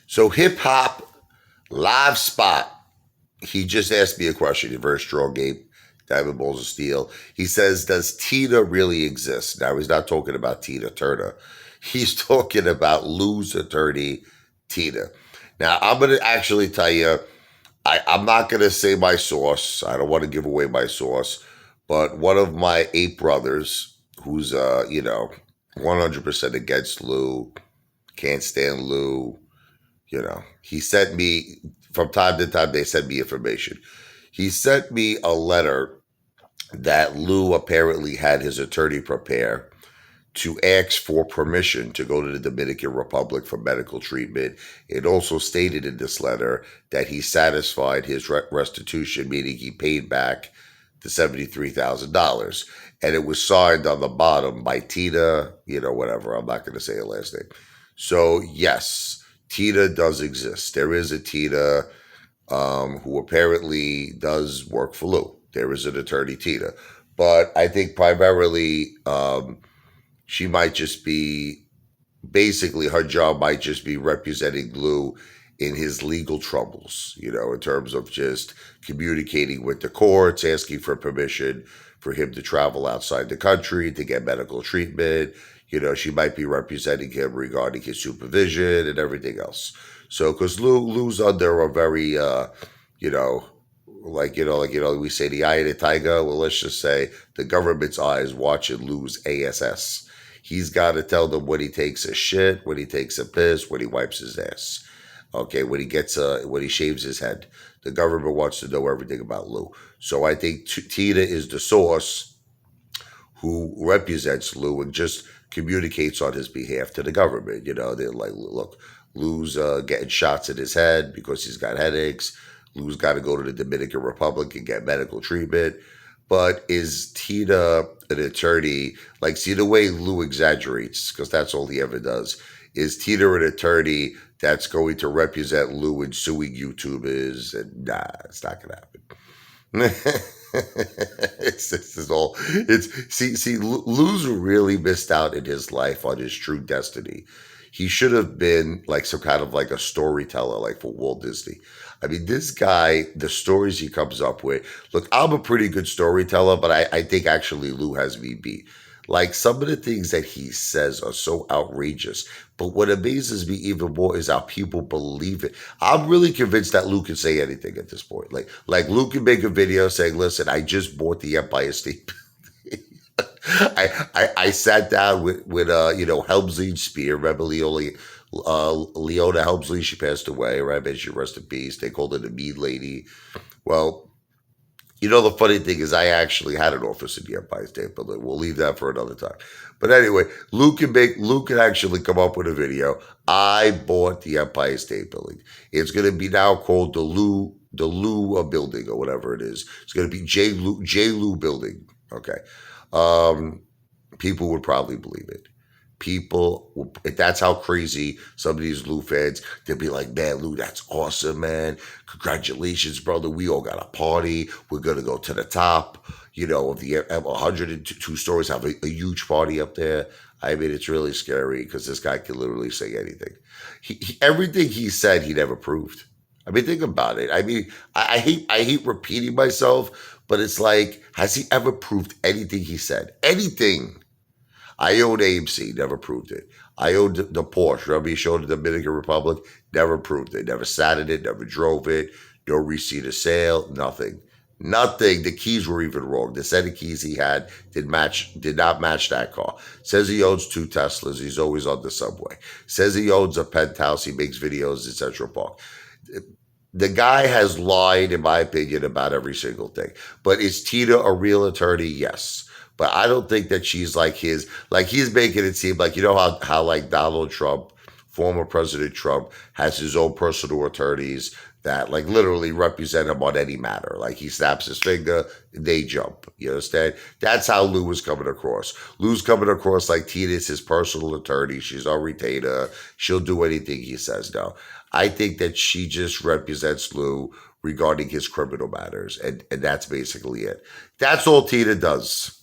So hip hop live spot. He just asked me a question. A very strong game. Diamond Balls of Steel. He says, "Does Tina really exist?" Now he's not talking about Tina Turner. He's talking about Lou's attorney, Tina. Now I'm gonna actually tell you. I'm not gonna say my source. I don't want to give away my source, but one of my 8 brothers, who's 100% against Lou, can't stand Lou. He sent me from time to time. They send me information. He sent me a letter that Lou apparently had his attorney prepare to ask for permission to go to the Dominican Republic for medical treatment. It also stated in this letter that he satisfied his restitution, meaning he paid back the $73,000. And it was signed on the bottom by Tina, whatever. I'm not going to say her last name. So, yes, Tina does exist. There is a Tina who apparently does work for Lou. There is an attorney, Tina. But I think primarily she might just be, basically her job might just be representing Lou in his legal troubles, in terms of just communicating with the courts, asking for permission for him to travel outside the country to get medical treatment. She might be representing him regarding his supervision and everything else. So, because Lou's under a very, we say the eye of the tiger. Well, let's just say the government's eye is watching Lou's ASS. He's got to tell them when he takes a shit, when he takes a piss, when he wipes his ass. Okay, when he shaves his head. The government wants to know everything about Lou. So I think Tina is the source who represents Lou and just communicates on his behalf to the government. They're like, look, Lou's getting shots in his head because he's got headaches. Lou's got to go to the Dominican Republic and get medical treatment. But is Tina an attorney? Like, see the way Lou exaggerates, because that's all he ever does. Is Tina an attorney that's going to represent Lou in suing YouTubers? And nah, it's not going to happen. Lou's really missed out in his life on his true destiny. He should have been like some kind of like a storyteller, like for Walt Disney. I mean, this guy, the stories he comes up with. Look, I'm a pretty good storyteller, but I think actually Lou has me beat. Like, some of the things that he says are so outrageous. But what amazes me even more is how people believe it. I'm really convinced that Lou can say anything at this point. Like Lou can make a video saying, "Listen, I just bought the Empire State." I sat down with Helmsley Spear. Remember Leona Helmsley? She passed away, right? May she rest in peace. They called her the mean lady. Well, the funny thing is I actually had an office in the Empire State Building. We'll leave that for another time. But anyway, Lou can actually come up with a video. I bought the Empire State Building. It's going to be now called the Lou Building or whatever it is. It's going to be J. Lou Building. Okay. People would probably believe it. That's how crazy some of these Lou fans, they'll be like, "Man, Lou, that's awesome, man. Congratulations, brother. We all got a party. We're going to go to the top, of the 102 stories, have a huge party up there." I mean, it's really scary because this guy can literally say anything. Everything he said, he never proved. I mean, think about it. I mean, I hate repeating myself, but it's like, has he ever proved anything he said? Anything? I owned AMC, never proved it. I owned the Porsche. Remember he showed the Dominican Republic? Never proved it. Never sat in it, never drove it. No receipt of sale, nothing. Nothing. The keys were even wrong. The set of keys he had did not match that car. Says he owns 2 Teslas. He's always on the subway. Says he owns a penthouse. He makes videos in Central Park. The guy has lied, in my opinion, about every single thing. But is Tina a real attorney? Yes. But I don't think that she's like he's making it seem like, how like Donald Trump, former President Trump, has his own personal attorneys that like literally represent him on any matter. Like he snaps his finger, they jump. You understand? That's how Lou is coming across. Lou's coming across like Tina's his personal attorney. She's on retainer. She'll do anything he says. No, I think that she just represents Lou regarding his criminal matters. And that's basically it. That's all Tina does.